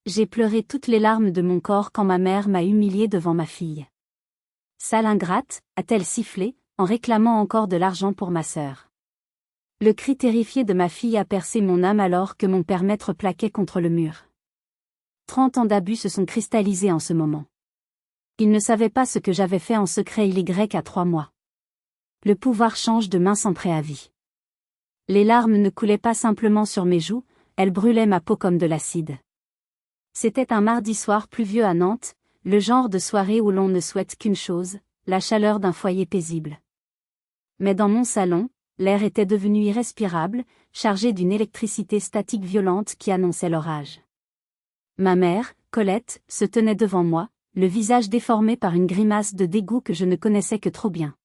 J'ai pleuré toutes les larmes de mon corps quand ma mère m'a humiliée devant ma fille. Sale ingrate, a-t-elle sifflé, en réclamant encore de l'argent pour ma sœur. Le cri terrifié de ma fille a percé mon âme alors que mon père maître plaquait contre le mur. 30 ans d'abus se sont cristallisés en ce moment. Il ne savait pas ce que j'avais fait en secret à 3 mois. Le pouvoir change de main sans préavis. Les larmes ne coulaient pas simplement sur mes joues, elles brûlaient ma peau comme de l'acide. C'était un mardi soir pluvieux à Nantes, le genre de soirée où l'on ne souhaite qu'une chose, la chaleur d'un foyer paisible. Mais dans mon salon, l'air était devenu irrespirable, chargé d'une électricité statique violente qui annonçait l'orage. Ma mère, Colette, se tenait devant moi, le visage déformé par une grimace de dégoût que je ne connaissais que trop bien.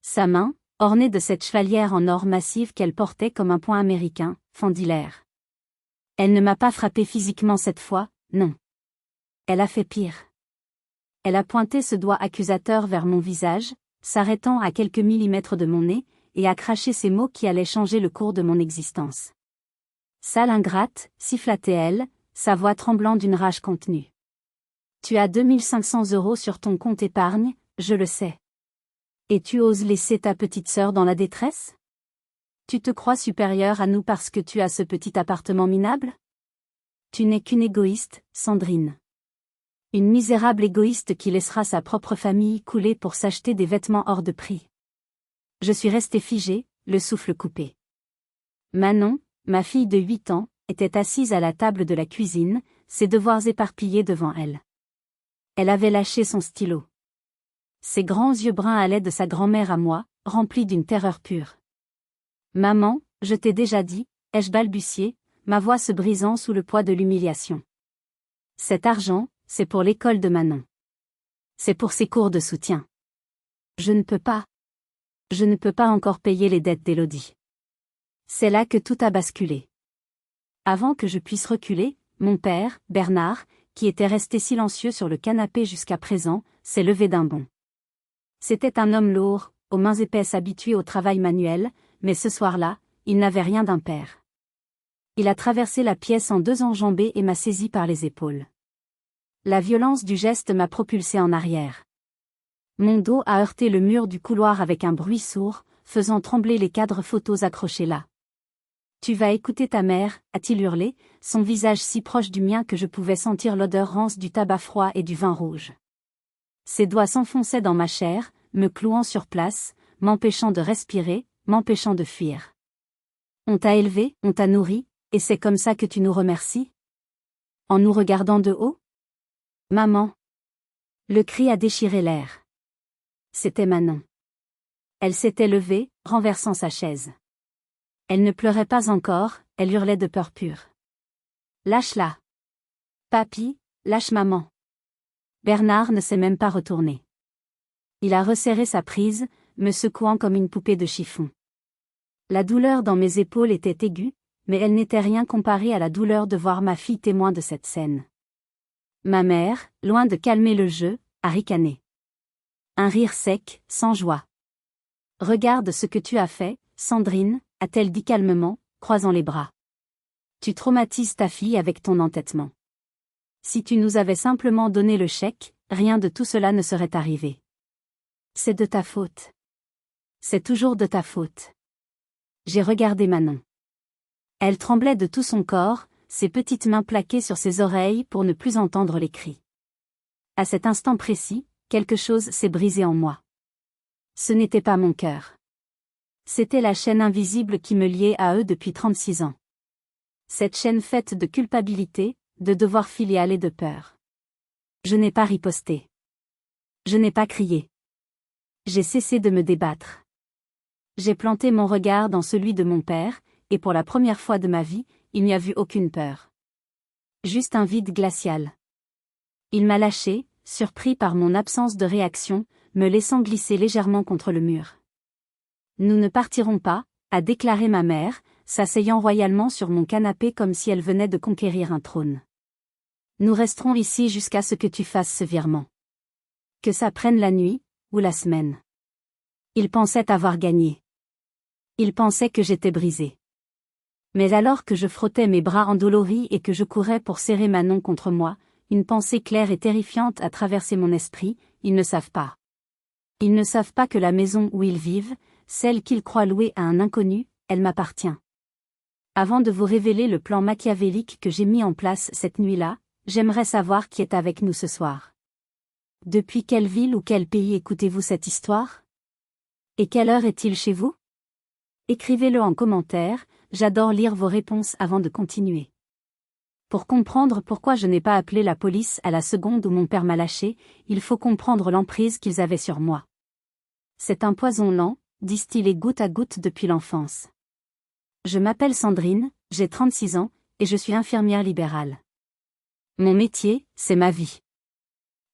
Sa main, ornée de cette chevalière en or massif qu'elle portait comme un poing américain, fendit l'air. Elle ne m'a pas frappé physiquement cette fois, non. Elle a fait pire. Elle a pointé ce doigt accusateur vers mon visage, s'arrêtant à quelques millimètres de mon nez, et a craché ces mots qui allaient changer le cours de mon existence. Sale ingrate, siffla-t-elle, sa voix tremblant d'une rage contenue. Tu as 2500 € sur ton compte épargne, je le sais. Et tu oses laisser ta petite sœur dans la détresse? Tu te crois supérieure à nous parce que tu as ce petit appartement minable? Tu n'es qu'une égoïste, Sandrine. Une misérable égoïste qui laissera sa propre famille couler pour s'acheter des vêtements hors de prix. Je suis restée figée, le souffle coupé. Manon, ma fille de 8 ans, était assise à la table de la cuisine, ses devoirs éparpillés devant elle. Elle avait lâché son stylo. Ses grands yeux bruns allaient de sa grand-mère à moi, remplis d'une terreur pure. Maman, je t'ai déjà dit, ai-je balbutié, ma voix se brisant sous le poids de l'humiliation. Cet argent, c'est pour l'école de Manon. C'est pour ses cours de soutien. Je ne peux pas. Je ne peux pas encore payer les dettes d'Élodie. C'est là que tout a basculé. Avant que je puisse reculer, mon père, Bernard, qui était resté silencieux sur le canapé jusqu'à présent, s'est levé d'un bond. C'était un homme lourd, aux mains épaisses habitué au travail manuel, mais ce soir-là, il n'avait rien d'un père. Il a traversé la pièce en 2 enjambées et m'a saisi par les épaules. La violence du geste m'a propulsé en arrière. Mon dos a heurté le mur du couloir avec un bruit sourd, faisant trembler les cadres photos accrochés là. Tu vas écouter ta mère, a-t-il hurlé, son visage si proche du mien que je pouvais sentir l'odeur rance du tabac froid et du vin rouge. Ses doigts s'enfonçaient dans ma chair, me clouant sur place, m'empêchant de respirer, m'empêchant de fuir. On t'a élevé, on t'a nourri, et c'est comme ça que tu nous remercies? En nous regardant de haut? Maman! Le cri a déchiré l'air. C'était Manon. Elle s'était levée, renversant sa chaise. Elle ne pleurait pas encore, elle hurlait de peur pure. Lâche-la! Papy, lâche maman! Bernard ne s'est même pas retourné. Il a resserré sa prise, me secouant comme une poupée de chiffon. La douleur dans mes épaules était aiguë, mais elle n'était rien comparée à la douleur de voir ma fille témoin de cette scène. Ma mère, loin de calmer le jeu, a ricané. Un rire sec, sans joie. Regarde ce que tu as fait, Sandrine, a-t-elle dit calmement, croisant les bras. Tu traumatises ta fille avec ton entêtement. Si tu nous avais simplement donné le chèque, rien de tout cela ne serait arrivé. C'est de ta faute. C'est toujours de ta faute. J'ai regardé Manon. Elle tremblait de tout son corps, ses petites mains plaquées sur ses oreilles pour ne plus entendre les cris. À cet instant précis, quelque chose s'est brisé en moi. Ce n'était pas mon cœur. C'était la chaîne invisible qui me liait à eux depuis 36 ans. Cette chaîne faite de culpabilité, de devoir filial et de peur. Je n'ai pas riposté. Je n'ai pas crié. J'ai cessé de me débattre. J'ai planté mon regard dans celui de mon père, et pour la première fois de ma vie, il n'y a vu aucune peur. Juste un vide glacial. Il m'a lâché, surpris par mon absence de réaction, me laissant glisser légèrement contre le mur. Nous ne partirons pas, a déclaré ma mère, s'asseyant royalement sur mon canapé comme si elle venait de conquérir un trône. Nous resterons ici jusqu'à ce que tu fasses ce virement. Que ça prenne la nuit, ou la semaine. Il pensait avoir gagné. Il pensait que j'étais brisée. Mais alors que je frottais mes bras endoloris et que je courais pour serrer Manon contre moi, une pensée claire et terrifiante a traversé mon esprit, ils ne savent pas. Ils ne savent pas que la maison où ils vivent, celle qu'ils croient louer à un inconnu, elle m'appartient. Avant de vous révéler le plan machiavélique que j'ai mis en place cette nuit-là, j'aimerais savoir qui est avec nous ce soir. Depuis quelle ville ou quel pays écoutez-vous cette histoire? Et quelle heure est-il chez vous? Écrivez-le en commentaire, j'adore lire vos réponses avant de continuer. Pour comprendre pourquoi je n'ai pas appelé la police à la seconde où mon père m'a lâché, il faut comprendre l'emprise qu'ils avaient sur moi. C'est un poison lent, distillé goutte à goutte depuis l'enfance. Je m'appelle Sandrine, j'ai 36 ans, et je suis infirmière libérale. Mon métier, c'est ma vie.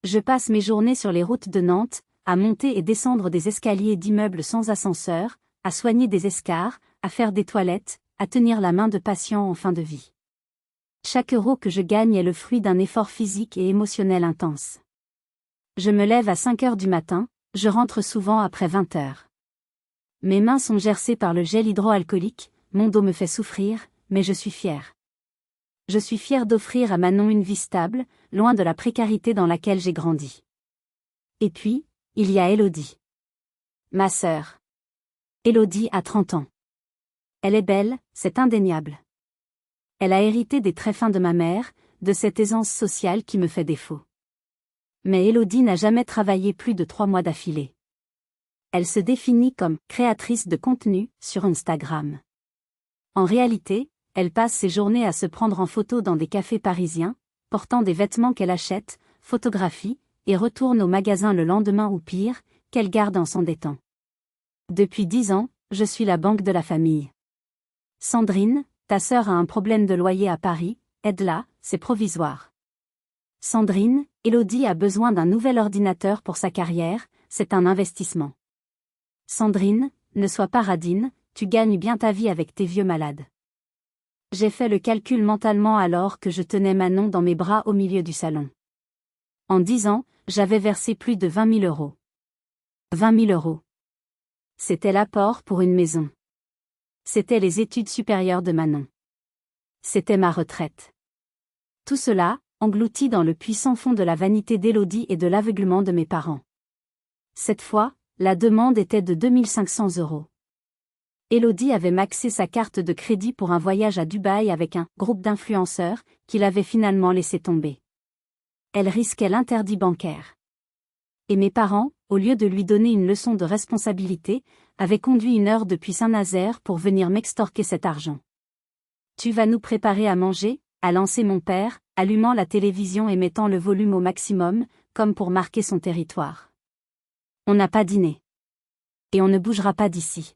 Je passe mes journées sur les routes de Nantes, à monter et descendre des escaliers d'immeubles sans ascenseur, à soigner des escarres, à faire des toilettes, à tenir la main de patients en fin de vie. Chaque euro que je gagne est le fruit d'un effort physique et émotionnel intense. Je me lève à 5 heures du matin, je rentre souvent après 20 heures. Mes mains sont gercées par le gel hydroalcoolique, mon dos me fait souffrir, mais je suis fière. Je suis fière d'offrir à Manon une vie stable, loin de la précarité dans laquelle j'ai grandi. Et puis, il y a Élodie. Ma sœur. Élodie a 30 ans. Elle est belle, c'est indéniable. Elle a hérité des traits fins de ma mère, de cette aisance sociale qui me fait défaut. Mais Élodie n'a jamais travaillé plus de 3 mois d'affilée. Elle se définit comme créatrice de contenu sur Instagram. En réalité, elle passe ses journées à se prendre en photo dans des cafés parisiens, portant des vêtements qu'elle achète, photographie, et retourne au magasin le lendemain ou pire, qu'elle garde en s'endettant. Depuis 10 ans, je suis la banque de la famille. Sandrine, ta sœur a un problème de loyer à Paris, aide-la, c'est provisoire. Sandrine, Élodie a besoin d'un nouvel ordinateur pour sa carrière, c'est un investissement. Sandrine, ne sois pas radine, tu gagnes bien ta vie avec tes vieux malades. J'ai fait le calcul mentalement alors que je tenais Manon dans mes bras au milieu du salon. En 10 ans, j'avais versé plus de 20 000 euros. 20 000 euros. C'était l'apport pour une maison. C'était les études supérieures de Manon. C'était ma retraite. Tout cela, englouti dans le puissant fond de la vanité d'Élodie et de l'aveuglement de mes parents. Cette fois, la demande était de 2 500 euros. Élodie avait maxé sa carte de crédit pour un voyage à Dubaï avec un groupe d'influenceurs, qu'il avait finalement laissé tomber. Elle risquait l'interdit bancaire. Et mes parents, au lieu de lui donner une leçon de responsabilité, avaient conduit 1 heure depuis Saint-Nazaire pour venir m'extorquer cet argent. Tu vas nous préparer à manger, a lancé mon père, allumant la télévision et mettant le volume au maximum, comme pour marquer son territoire. On n'a pas dîné. Et on ne bougera pas d'ici.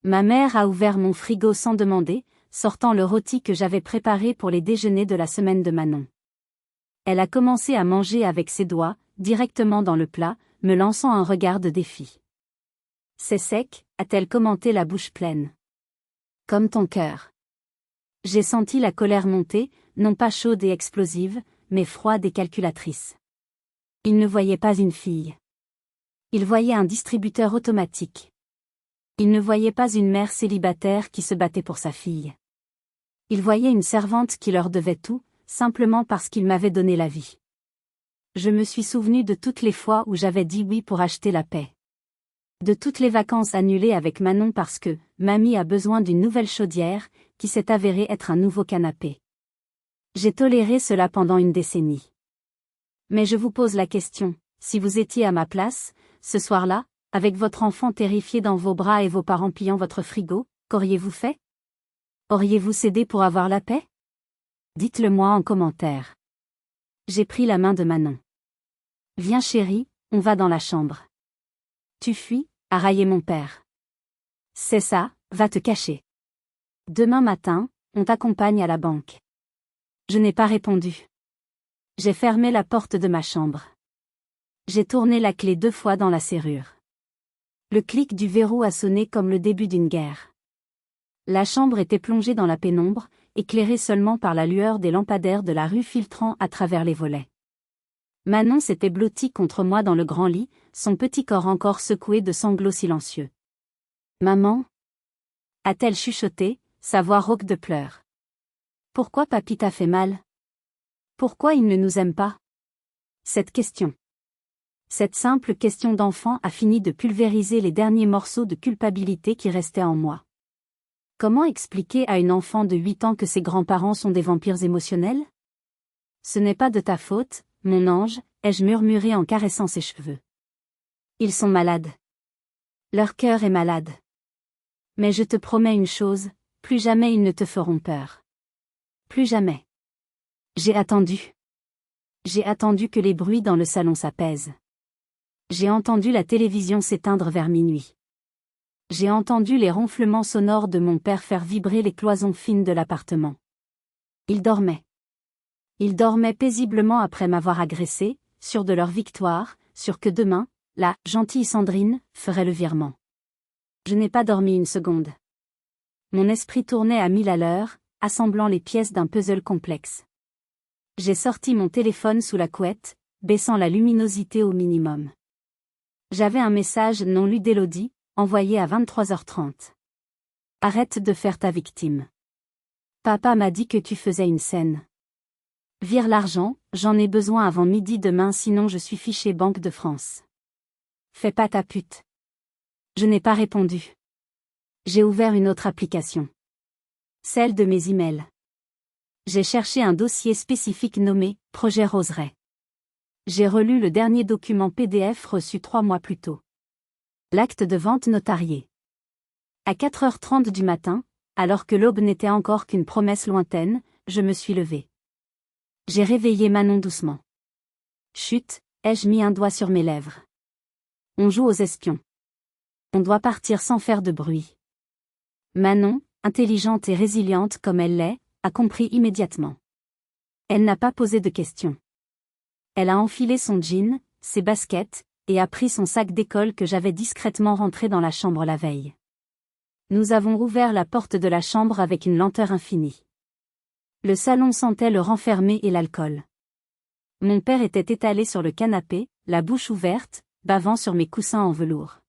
Ma mère a ouvert mon frigo sans demander, sortant le rôti que j'avais préparé pour les déjeuners de la semaine de Manon. Elle a commencé à manger avec ses doigts, directement dans le plat, me lançant un regard de défi. C'est sec, a-t-elle commenté la bouche pleine. Comme ton cœur. J'ai senti la colère monter, non pas chaude et explosive, mais froide et calculatrice. Il ne voyait pas une fille. Il voyait un distributeur automatique. Il ne voyait pas une mère célibataire qui se battait pour sa fille. Il voyait une servante qui leur devait tout, simplement parce qu'il m'avait donné la vie. Je me suis souvenu de toutes les fois où j'avais dit oui pour acheter la paix. De toutes les vacances annulées avec Manon parce que mamie a besoin d'une nouvelle chaudière, qui s'est avérée être un nouveau canapé. J'ai toléré cela pendant une décennie. Mais je vous pose la question, si vous étiez à ma place, ce soir-là, avec votre enfant terrifié dans vos bras et vos parents pillant votre frigo, qu'auriez-vous fait? Auriez-vous cédé pour avoir la paix? Dites-le moi en commentaire. J'ai pris la main de Manon. Viens chérie, on va dans la chambre. Tu fuis, a raillé mon père. C'est ça, va te cacher. Demain matin, on t'accompagne à la banque. Je n'ai pas répondu. J'ai fermé la porte de ma chambre. J'ai tourné la clé 2 fois dans la serrure. Le clic du verrou a sonné comme le début d'une guerre. La chambre était plongée dans la pénombre, éclairée seulement par la lueur des lampadaires de la rue filtrant à travers les volets. Manon s'était blottie contre moi dans le grand lit, son petit corps encore secoué de sanglots silencieux. Maman? A-t-elle chuchoté, sa voix rauque de pleurs. Pourquoi papy t'a fait mal? Pourquoi il ne nous aime pas? Cette question. Cette simple question d'enfant a fini de pulvériser les derniers morceaux de culpabilité qui restaient en moi. Comment expliquer à une enfant de 8 ans que ses grands-parents sont des vampires émotionnels? Ce n'est pas de ta faute, mon ange, ai-je murmuré en caressant ses cheveux. Ils sont malades. Leur cœur est malade. Mais je te promets une chose, plus jamais ils ne te feront peur. Plus jamais. J'ai attendu. J'ai attendu que les bruits dans le salon s'apaisent. J'ai entendu la télévision s'éteindre vers minuit. J'ai entendu les ronflements sonores de mon père faire vibrer les cloisons fines de l'appartement. Ils dormaient. Ils dormaient paisiblement après m'avoir agressé, sûrs de leur victoire, sûrs que demain, la gentille Sandrine ferait le virement. Je n'ai pas dormi une seconde. Mon esprit tournait à 1000 à l'heure, assemblant les pièces d'un puzzle complexe. J'ai sorti mon téléphone sous la couette, baissant la luminosité au minimum. J'avais un message non lu d'Élodie, envoyé à 23h30. Arrête de faire ta victime. Papa m'a dit que tu faisais une scène. Vire l'argent, j'en ai besoin avant midi demain sinon je suis fiché Banque de France. Fais pas ta pute. Je n'ai pas répondu. J'ai ouvert une autre application. Celle de mes emails. J'ai cherché un dossier spécifique nommé « Projet Roseraie ». J'ai relu le dernier document PDF reçu 3 mois plus tôt. L'acte de vente notarié. À 4h30 du matin, alors que l'aube n'était encore qu'une promesse lointaine, je me suis levée. J'ai réveillé Manon doucement. Chut, ai-je mis un doigt sur mes lèvres. On joue aux espions. On doit partir sans faire de bruit. Manon, intelligente et résiliente comme elle l'est, a compris immédiatement. Elle n'a pas posé de questions. Elle a enfilé son jean, ses baskets, et a pris son sac d'école que j'avais discrètement rentré dans la chambre la veille. Nous avons ouvert la porte de la chambre avec une lenteur infinie. Le salon sentait le renfermé et l'alcool. Mon père était étalé sur le canapé, la bouche ouverte, bavant sur mes coussins en velours.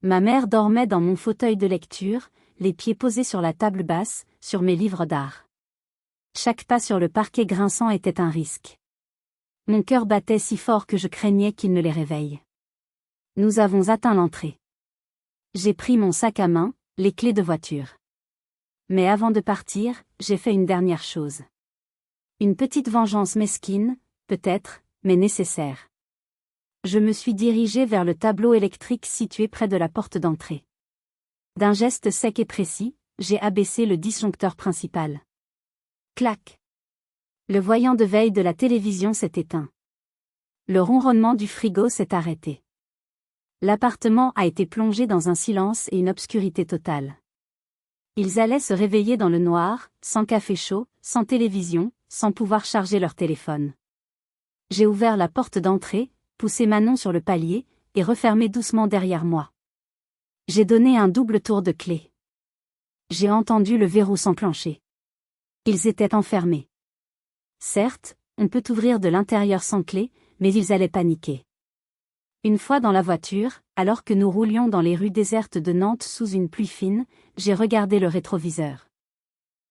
Ma mère dormait dans mon fauteuil de lecture, les pieds posés sur la table basse, sur mes livres d'art. Chaque pas sur le parquet grinçant était un risque. Mon cœur battait si fort que je craignais qu'il ne les réveille. Nous avons atteint l'entrée. J'ai pris mon sac à main, les clés de voiture. Mais avant de partir, j'ai fait une dernière chose. Une petite vengeance mesquine, peut-être, mais nécessaire. Je me suis dirigé vers le tableau électrique situé près de la porte d'entrée. D'un geste sec et précis, j'ai abaissé le disjoncteur principal. Clac. Le voyant de veille de la télévision s'est éteint. Le ronronnement du frigo s'est arrêté. L'appartement a été plongé dans un silence et une obscurité totale. Ils allaient se réveiller dans le noir, sans café chaud, sans télévision, sans pouvoir charger leur téléphone. J'ai ouvert la porte d'entrée, poussé Manon sur le palier, et refermé doucement derrière moi. J'ai donné un double tour de clé. J'ai entendu le verrou s'enclencher. Ils étaient enfermés. Certes, on peut ouvrir de l'intérieur sans clé, mais ils allaient paniquer. Une fois dans la voiture, alors que nous roulions dans les rues désertes de Nantes sous une pluie fine, j'ai regardé le rétroviseur.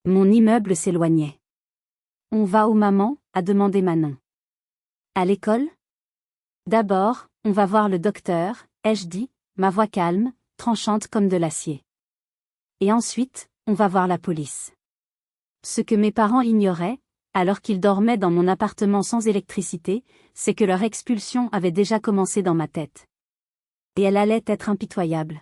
Mon immeuble s'éloignait. « On va où maman ?» a demandé Manon. « À l'école ?»« D'abord, on va voir le docteur » ai-je dit, ma voix calme, tranchante comme de l'acier. « Et ensuite, on va voir la police. » Ce que mes parents ignoraient, alors qu'ils dormaient dans mon appartement sans électricité, c'est que leur expulsion avait déjà commencé dans ma tête. Et elle allait être impitoyable.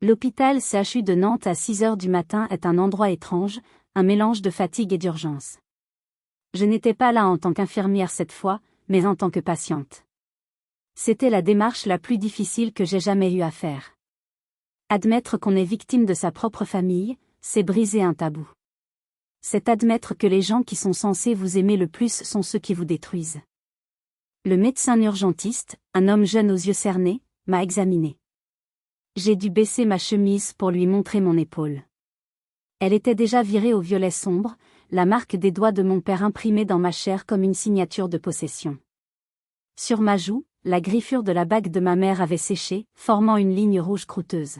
L'hôpital CHU de Nantes à 6h du matin est un endroit étrange, un mélange de fatigue et d'urgence. Je n'étais pas là en tant qu'infirmière cette fois, mais en tant que patiente. C'était la démarche la plus difficile que j'ai jamais eu à faire. Admettre qu'on est victime de sa propre famille, c'est briser un tabou. C'est admettre que les gens qui sont censés vous aimer le plus sont ceux qui vous détruisent. Le médecin urgentiste, un homme jeune aux yeux cernés, m'a examiné. J'ai dû baisser ma chemise pour lui montrer mon épaule. Elle était déjà virée au violet sombre, la marque des doigts de mon père imprimée dans ma chair comme une signature de possession. Sur ma joue, la griffure de la bague de ma mère avait séché, formant une ligne rouge croûteuse.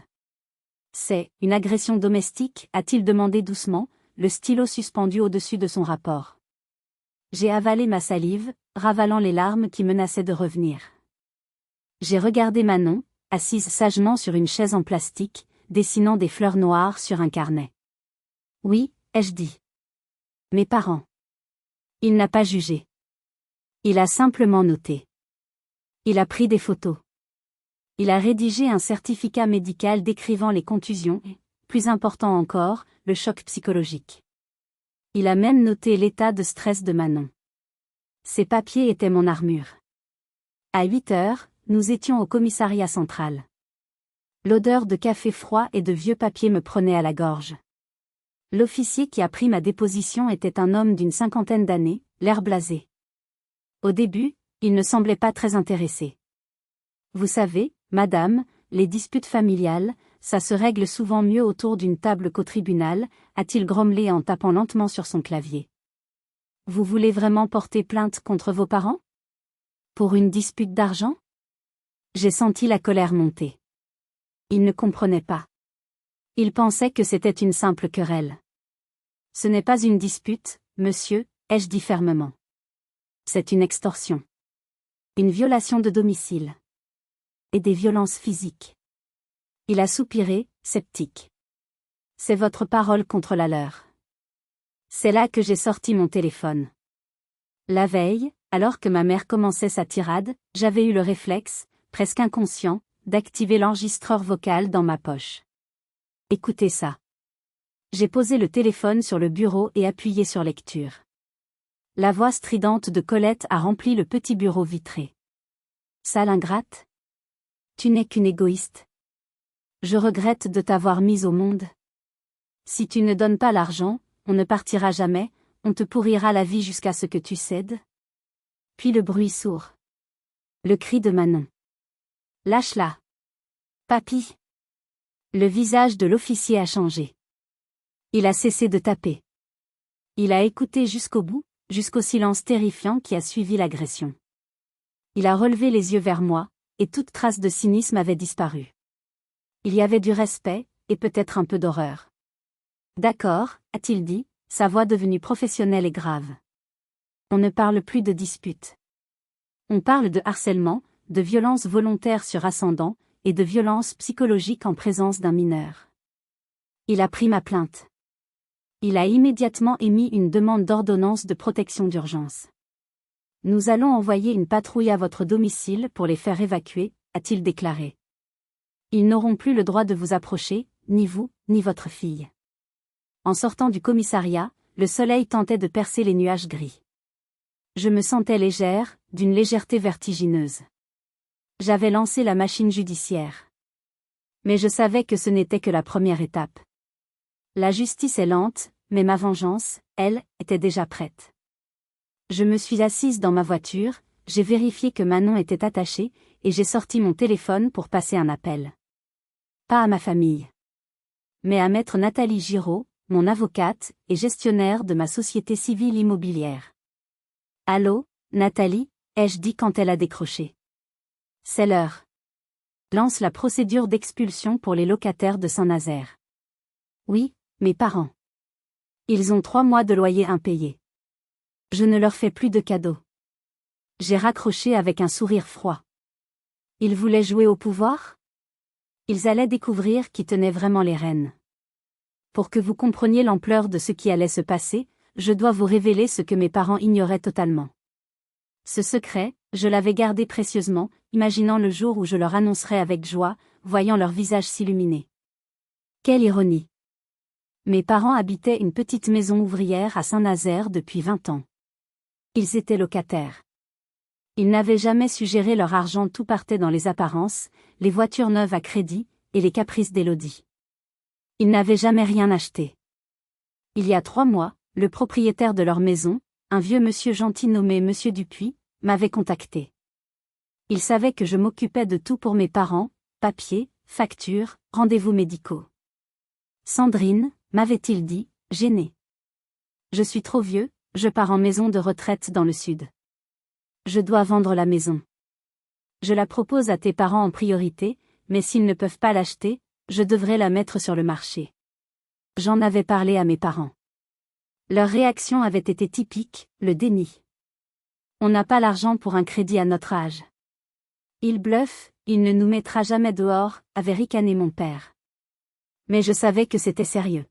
C'est une agression domestique, a-t-il demandé doucement, le stylo suspendu au-dessus de son rapport. J'ai avalé ma salive, ravalant les larmes qui menaçaient de revenir. J'ai regardé Manon, assise sagement sur une chaise en plastique, dessinant des fleurs noires sur un carnet. Oui, ai-je dit. Mes parents. Il n'a pas jugé. Il a simplement noté. Il a pris des photos. Il a rédigé un certificat médical décrivant les contusions et, plus important encore, le choc psychologique. Il a même noté l'état de stress de Manon. Ces papiers étaient mon armure. À 8 heures, nous étions au commissariat central. L'odeur de café froid et de vieux papiers me prenait à la gorge. L'officier qui a pris ma déposition était un homme d'une 50aine d'années, l'air blasé. Au début, il ne semblait pas très intéressé. Vous savez, madame, les disputes familiales, ça se règle souvent mieux autour d'une table qu'au tribunal, a-t-il grommelé en tapant lentement sur son clavier. Vous voulez vraiment porter plainte contre vos parents? Pour une dispute d'argent? J'ai senti la colère monter. Il ne comprenait pas. Il pensait que c'était une simple querelle. Ce n'est pas une dispute, monsieur, ai-je dit fermement. C'est une extorsion. Une violation de domicile. Et des violences physiques. Il a soupiré, sceptique. C'est votre parole contre la leur. C'est là que j'ai sorti mon téléphone. La veille, alors que ma mère commençait sa tirade, j'avais eu le réflexe, presque inconscient, d'activer l'enregistreur vocal dans ma poche. Écoutez ça. J'ai posé le téléphone sur le bureau et appuyé sur lecture. La voix stridente de Colette a rempli le petit bureau vitré. Sale ingrate. Tu n'es qu'une égoïste. Je regrette de t'avoir mise au monde. Si tu ne donnes pas l'argent, on ne partira jamais, on te pourrira la vie jusqu'à ce que tu cèdes. Puis le bruit sourd. Le cri de Manon. Lâche-la. Papy. Le visage de l'officier a changé. Il a cessé de taper. Il a écouté jusqu'au bout, jusqu'au silence terrifiant qui a suivi l'agression. Il a relevé les yeux vers moi, et toute trace de cynisme avait disparu. Il y avait du respect, et peut-être un peu d'horreur. D'accord, a-t-il dit, sa voix devenue professionnelle et grave. On ne parle plus de dispute. On parle de harcèlement, de violence volontaire sur ascendant, et de violence psychologique en présence d'un mineur. Il a pris ma plainte. Il a immédiatement émis une demande d'ordonnance de protection d'urgence. Nous allons envoyer une patrouille à votre domicile pour les faire évacuer, a-t-il déclaré. Ils n'auront plus le droit de vous approcher, ni vous, ni votre fille. En sortant du commissariat, le soleil tentait de percer les nuages gris. Je me sentais légère, d'une légèreté vertigineuse. J'avais lancé la machine judiciaire. Mais je savais que ce n'était que la première étape. La justice est lente, mais ma vengeance, elle, était déjà prête. Je me suis assise dans ma voiture, j'ai vérifié que Manon était attachée, et j'ai sorti mon téléphone pour passer un appel. Pas à ma famille. Mais à maître Nathalie Giraud, mon avocate, et gestionnaire de ma société civile immobilière. Allô, Nathalie, ai-je dit quand elle a décroché. C'est l'heure. Lance la procédure d'expulsion pour les locataires de Saint-Nazaire. Oui, mes parents. Ils ont 3 mois de loyer impayé. Je ne leur fais plus de cadeaux. J'ai raccroché avec un sourire froid. Ils voulaient jouer au pouvoir? Ils allaient découvrir qui tenait vraiment les rênes. Pour que vous compreniez l'ampleur de ce qui allait se passer, je dois vous révéler ce que mes parents ignoraient totalement. Ce secret, je l'avais gardé précieusement, imaginant le jour où je leur annoncerais avec joie, voyant leur visage s'illuminer. Quelle ironie! Mes parents habitaient une petite maison ouvrière à Saint-Nazaire depuis 20 ans. Ils étaient locataires. Ils n'avaient jamais su gérer leur argent, tout partait dans les apparences, les voitures neuves à crédit, et les caprices d'Élodie. Ils n'avaient jamais rien acheté. Il y a 3 mois, le propriétaire de leur maison, un vieux monsieur gentil nommé Monsieur Dupuis, m'avait contacté. Il savait que je m'occupais de tout pour mes parents, papiers, factures, rendez-vous médicaux. Sandrine, m'avait-il dit, gêné. Je suis trop vieux, je pars en maison de retraite dans le sud. Je dois vendre la maison. Je la propose à tes parents en priorité, mais s'ils ne peuvent pas l'acheter, je devrais la mettre sur le marché. J'en avais parlé à mes parents. Leur réaction avait été typique, le déni. On n'a pas l'argent pour un crédit à notre âge. Il bluffe, il ne nous mettra jamais dehors, avait ricané mon père. Mais je savais que c'était sérieux.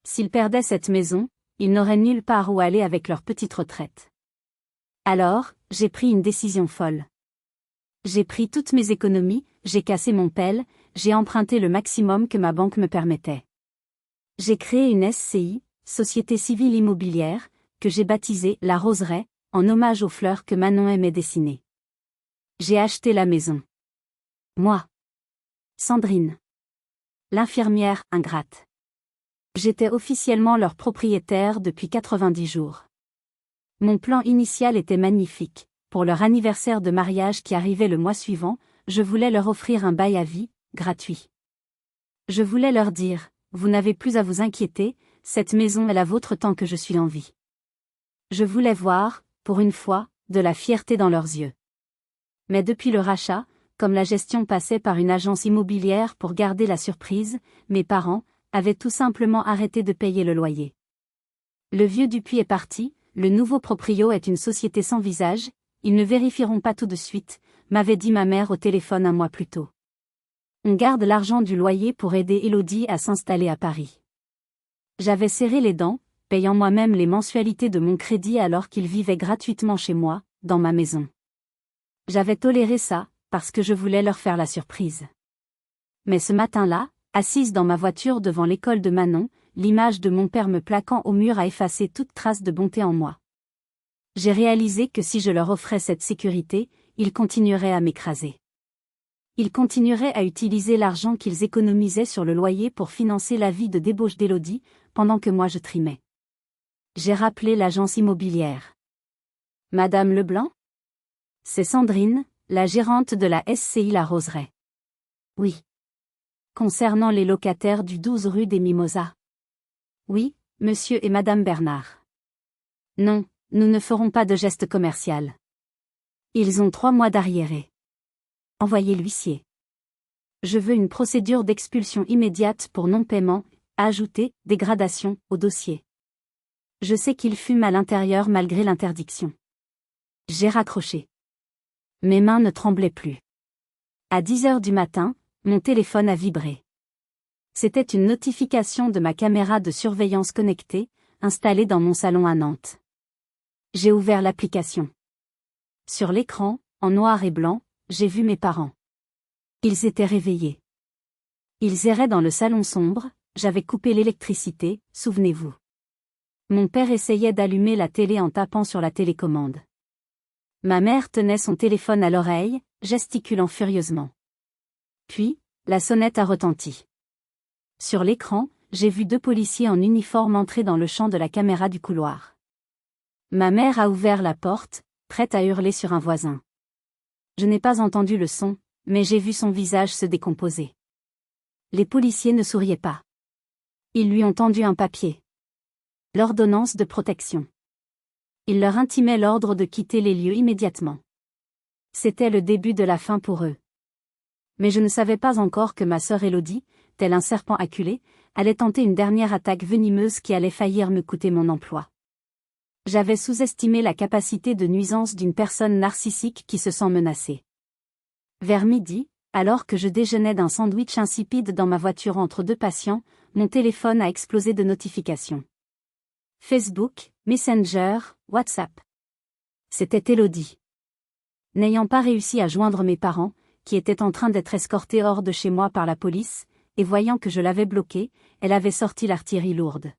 S'ils perdaient cette maison, ils n'auraient nulle part où aller avec leur petite retraite. Alors, j'ai pris une décision folle. J'ai pris toutes mes économies, j'ai cassé mon pelle, j'ai emprunté le maximum que ma banque me permettait. J'ai créé une SCI, Société Civile Immobilière, que j'ai baptisée La Roseraie, en hommage aux fleurs que Manon aimait dessiner. J'ai acheté la maison. Moi. Sandrine. L'infirmière ingrate. J'étais officiellement leur propriétaire depuis 90 jours. Mon plan initial était magnifique. Pour leur anniversaire de mariage qui arrivait le mois suivant, je voulais leur offrir un bail à vie, gratuit. Je voulais leur dire, vous n'avez plus à vous inquiéter, cette maison est la vôtre tant que je suis en vie. Je voulais voir, pour une fois, de la fierté dans leurs yeux. Mais depuis le rachat, comme la gestion passait par une agence immobilière pour garder la surprise, mes parents avaient tout simplement arrêté de payer le loyer. Le vieux Dupuis est parti, le nouveau proprio est une société sans visage, ils ne vérifieront pas tout de suite, m'avait dit ma mère au téléphone un mois plus tôt. On garde l'argent du loyer pour aider Élodie à s'installer à Paris. J'avais serré les dents, payant moi-même les mensualités de mon crédit alors qu'ils vivaient gratuitement chez moi, dans ma maison. J'avais toléré ça, parce que je voulais leur faire la surprise. Mais ce matin-là, assise dans ma voiture devant l'école de Manon, l'image de mon père me plaquant au mur a effacé toute trace de bonté en moi. J'ai réalisé que si je leur offrais cette sécurité, ils continueraient à m'écraser. Ils continueraient à utiliser l'argent qu'ils économisaient sur le loyer pour financer la vie de débauche d'Élodie, pendant que moi je trimais. J'ai rappelé l'agence immobilière. Madame Leblanc ? C'est Sandrine, la gérante de la SCI La Roseraie. Oui. Concernant les locataires du 12 rue des Mimosas. Oui, monsieur et madame Bernard. Non, nous ne ferons pas de geste commercial. Ils ont 3 mois d'arriéré. Envoyez l'huissier. Je veux une procédure d'expulsion immédiate pour non-paiement, ajouter, dégradation, au dossier. Je sais qu'ils fument à l'intérieur malgré l'interdiction. J'ai raccroché. Mes mains ne tremblaient plus. À 10h du matin, mon téléphone a vibré. C'était une notification de ma caméra de surveillance connectée, installée dans mon salon à Nantes. J'ai ouvert l'application. Sur l'écran, en noir et blanc, j'ai vu mes parents. Ils étaient réveillés. Ils erraient dans le salon sombre, j'avais coupé l'électricité, souvenez-vous. Mon père essayait d'allumer la télé en tapant sur la télécommande. Ma mère tenait son téléphone à l'oreille, gesticulant furieusement. Puis, la sonnette a retenti. Sur l'écran, j'ai vu 2 policiers en uniforme entrer dans le champ de la caméra du couloir. Ma mère a ouvert la porte, prête à hurler sur un voisin. Je n'ai pas entendu le son, mais j'ai vu son visage se décomposer. Les policiers ne souriaient pas. Ils lui ont tendu un papier. L'ordonnance de protection. Il leur intimait l'ordre de quitter les lieux immédiatement. C'était le début de la fin pour eux. Mais je ne savais pas encore que ma sœur Élodie, tel un serpent acculé, allait tenter une dernière attaque venimeuse qui allait faillir me coûter mon emploi. J'avais sous-estimé la capacité de nuisance d'une personne narcissique qui se sent menacée. Vers midi, alors que je déjeunais d'un sandwich insipide dans ma voiture entre 2 patients, mon téléphone a explosé de notifications. Facebook, Messenger, WhatsApp. C'était Élodie. N'ayant pas réussi à joindre mes parents, qui étaient en train d'être escortés hors de chez moi par la police, et voyant que je l'avais bloquée, elle avait sorti l'artillerie lourde.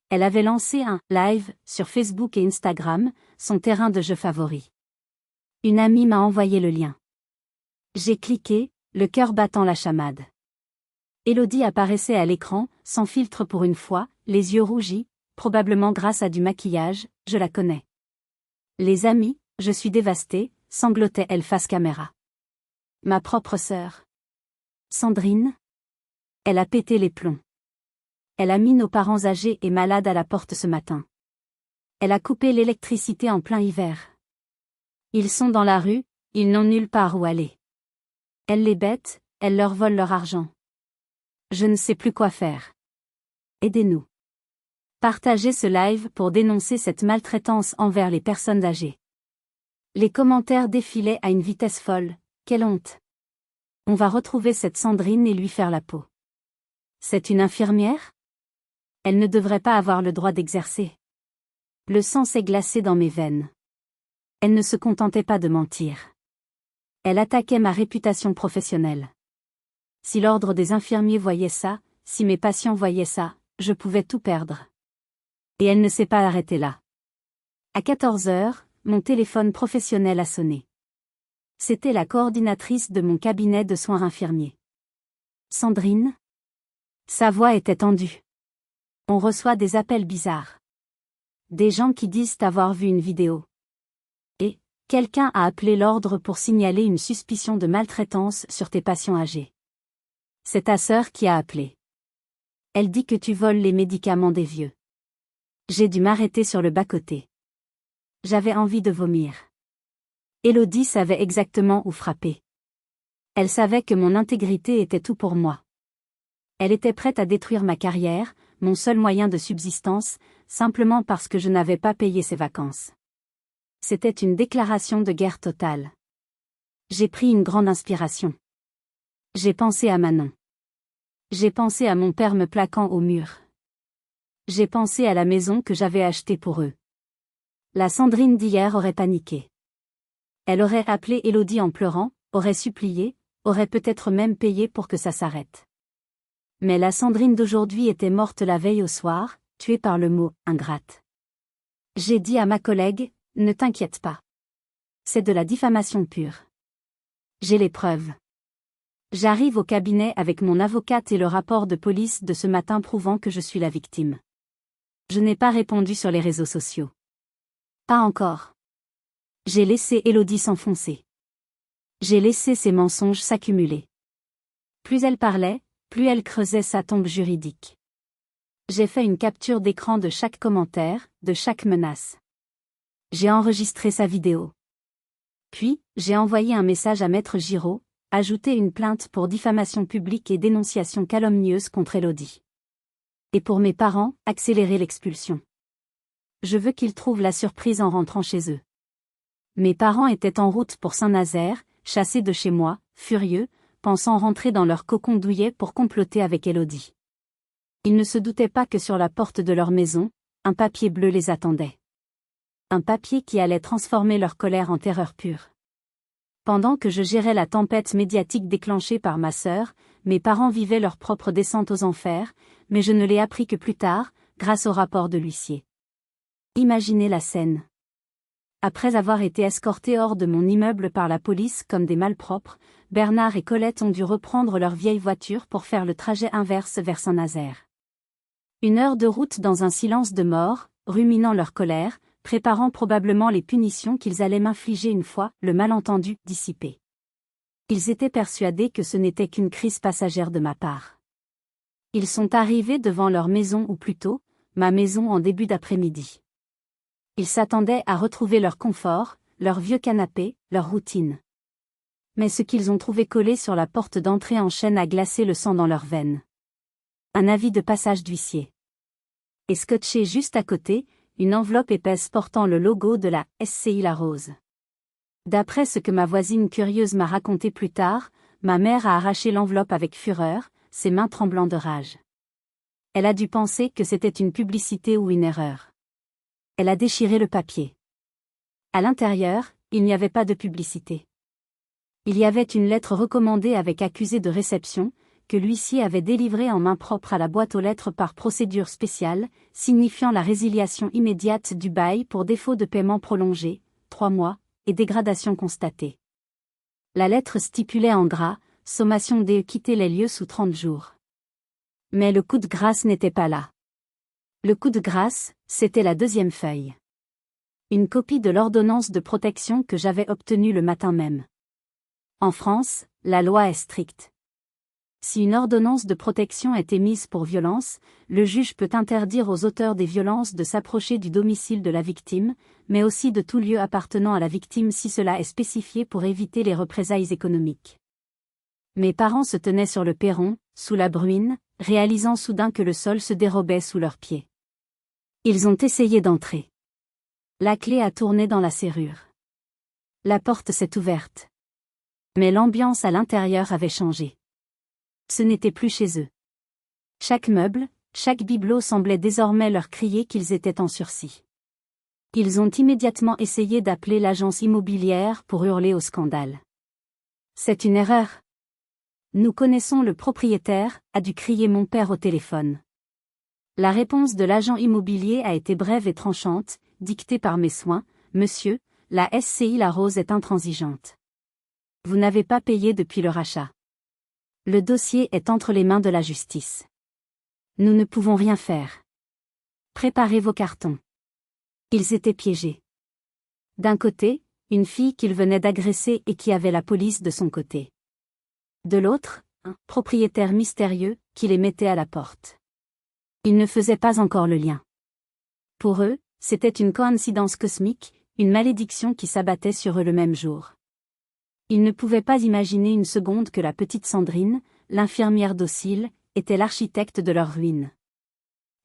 Elle avait lancé un « live » sur Facebook et Instagram, son terrain de jeu favori. Une amie m'a envoyé le lien. J'ai cliqué, le cœur battant la chamade. Élodie apparaissait à l'écran, sans filtre pour une fois, les yeux rougis, probablement grâce à du maquillage, je la connais. Les amis, je suis dévastée, sanglotait-elle face caméra. Ma propre sœur. Sandrine. Elle a pété les plombs. Elle a mis nos parents âgés et malades à la porte ce matin. Elle a coupé l'électricité en plein hiver. Ils sont dans la rue, ils n'ont nulle part où aller. Elle les bête, elle leur vole leur argent. Je ne sais plus quoi faire. Aidez-nous. Partagez ce live pour dénoncer cette maltraitance envers les personnes âgées. Les commentaires défilaient à une vitesse folle. Quelle honte! On va retrouver cette Sandrine et lui faire la peau. C'est une infirmière? Elle ne devrait pas avoir le droit d'exercer. Le sang s'est glacé dans mes veines. Elle ne se contentait pas de mentir. Elle attaquait ma réputation professionnelle. Si l'ordre des infirmiers voyait ça, si mes patients voyaient ça, je pouvais tout perdre. Et elle ne s'est pas arrêtée là. À 14 heures, mon téléphone professionnel a sonné. C'était la coordinatrice de mon cabinet de soins infirmiers. Sandrine? Sa voix était tendue. On reçoit des appels bizarres. Des gens qui disent avoir vu une vidéo. Et, quelqu'un a appelé l'ordre pour signaler une suspicion de maltraitance sur tes patients âgés. C'est ta sœur qui a appelé. Elle dit que tu voles les médicaments des vieux. J'ai dû m'arrêter sur le bas-côté. J'avais envie de vomir. Élodie savait exactement où frapper. Elle savait que mon intégrité était tout pour moi. Elle était prête à détruire ma carrière, mon seul moyen de subsistance, simplement parce que je n'avais pas payé ses vacances. C'était une déclaration de guerre totale. J'ai pris une grande inspiration. J'ai pensé à Manon. J'ai pensé à mon père me plaquant au mur. J'ai pensé à la maison que j'avais achetée pour eux. La Sandrine d'hier aurait paniqué. Elle aurait appelé Élodie en pleurant, aurait supplié, aurait peut-être même payé pour que ça s'arrête. Mais la Sandrine d'aujourd'hui était morte la veille au soir, tuée par le mot « ingrate ». J'ai dit à ma collègue, ne t'inquiète pas. C'est de la diffamation pure. J'ai les preuves. J'arrive au cabinet avec mon avocate et le rapport de police de ce matin prouvant que je suis la victime. Je n'ai pas répondu sur les réseaux sociaux. Pas encore. J'ai laissé Élodie s'enfoncer. J'ai laissé ses mensonges s'accumuler. Plus elle parlait, plus elle creusait sa tombe juridique. J'ai fait une capture d'écran de chaque commentaire, de chaque menace. J'ai enregistré sa vidéo. Puis, j'ai envoyé un message à Maître Giraud, ajouté une plainte pour diffamation publique et dénonciation calomnieuse contre Élodie. Et pour mes parents, accélérer l'expulsion. Je veux qu'ils trouvent la surprise en rentrant chez eux. Mes parents étaient en route pour Saint-Nazaire, chassés de chez moi, furieux, pensant rentrer dans leur cocon douillet pour comploter avec Élodie. Ils ne se doutaient pas que sur la porte de leur maison, un papier bleu les attendait. Un papier qui allait transformer leur colère en terreur pure. Pendant que je gérais la tempête médiatique déclenchée par ma sœur, mes parents vivaient leur propre descente aux enfers, mais je ne l'ai appris que plus tard, grâce au rapport de l'huissier. Imaginez la scène. Après avoir été escortés hors de mon immeuble par la police comme des malpropres, Bernard et Colette ont dû reprendre leur vieille voiture pour faire le trajet inverse vers Saint-Nazaire. 1 heure de route dans un silence de mort, ruminant leur colère, préparant probablement les punitions qu'ils allaient m'infliger une fois le malentendu dissipé. Ils étaient persuadés que ce n'était qu'une crise passagère de ma part. Ils sont arrivés devant leur maison ou plutôt, ma maison en début d'après-midi. Ils s'attendaient à retrouver leur confort, leur vieux canapé, leur routine. Mais ce qu'ils ont trouvé collé sur la porte d'entrée en chaîne a glacé le sang dans leurs veines. Un avis de passage d'huissier. Et scotché juste à côté, une enveloppe épaisse portant le logo de la SCI La Rose. D'après ce que ma voisine curieuse m'a raconté plus tard, ma mère a arraché l'enveloppe avec fureur, ses mains tremblant de rage. Elle a dû penser que c'était une publicité ou une erreur. Elle a déchiré le papier. À l'intérieur, il n'y avait pas de publicité. Il y avait une lettre recommandée avec accusé de réception, que l'huissier avait délivrée en main propre à la boîte aux lettres par procédure spéciale, signifiant la résiliation immédiate du bail pour défaut de paiement prolongé, 3 mois, et dégradation constatée. La lettre stipulait en gras, sommation de quitter les lieux sous 30 jours. Mais le coup de grâce n'était pas là. Le coup de grâce, c'était la 2e feuille. Une copie de l'ordonnance de protection que j'avais obtenue le matin même. En France, la loi est stricte. Si une ordonnance de protection est émise pour violence, le juge peut interdire aux auteurs des violences de s'approcher du domicile de la victime, mais aussi de tout lieu appartenant à la victime si cela est spécifié pour éviter les représailles économiques. Mes parents se tenaient sur le perron, sous la bruine, réalisant soudain que le sol se dérobait sous leurs pieds. Ils ont essayé d'entrer. La clé a tourné dans la serrure. La porte s'est ouverte. Mais l'ambiance à l'intérieur avait changé. Ce n'était plus chez eux. Chaque meuble, chaque bibelot semblait désormais leur crier qu'ils étaient en sursis. Ils ont immédiatement essayé d'appeler l'agence immobilière pour hurler au scandale. C'est une erreur. Nous connaissons le propriétaire, a dû crier mon père au téléphone. La réponse de l'agent immobilier a été brève et tranchante, dictée par mes soins. Monsieur, la SCI La Rose est intransigeante. Vous n'avez pas payé depuis le rachat. Le dossier est entre les mains de la justice. Nous ne pouvons rien faire. Préparez vos cartons. Ils étaient piégés. D'un côté, une fille qu'il venait d'agresser et qui avait la police de son côté. De l'autre, un propriétaire mystérieux qui les mettait à la porte. Ils ne faisaient pas encore le lien. Pour eux, c'était une coïncidence cosmique, une malédiction qui s'abattait sur eux le même jour. Ils ne pouvaient pas imaginer une seconde que la petite Sandrine, l'infirmière docile, était l'architecte de leur ruine.